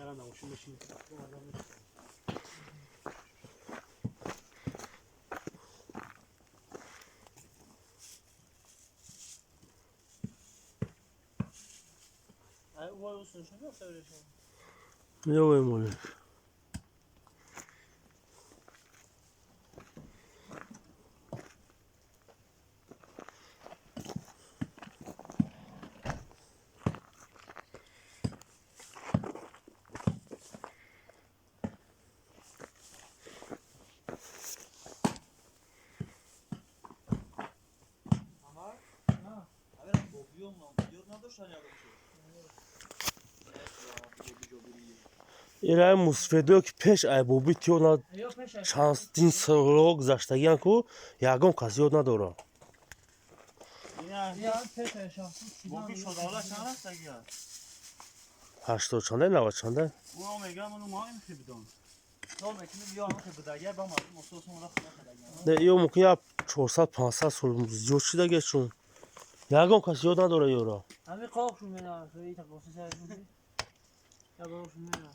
برم نماشین بشین یا بمونه ایران موسفیدو که پیش ای بوبی تیونا چندین سال گذشتگیان کو یگان کس یاد نداره بوبی شداله چند هستگی هست 80 چنده 90 چنده او میگم منو ما این خیلی بدون تو میکنی بیا هم خیلی بدگی با مردم مخصوص اون رخ نخدگی ده یا ممکن یا 400 500 سال زیاد شده گه چون یگان کس یاد نداره یورا همین قاق شو مینا خیلی تقاصی سرشون یا باقشون مینا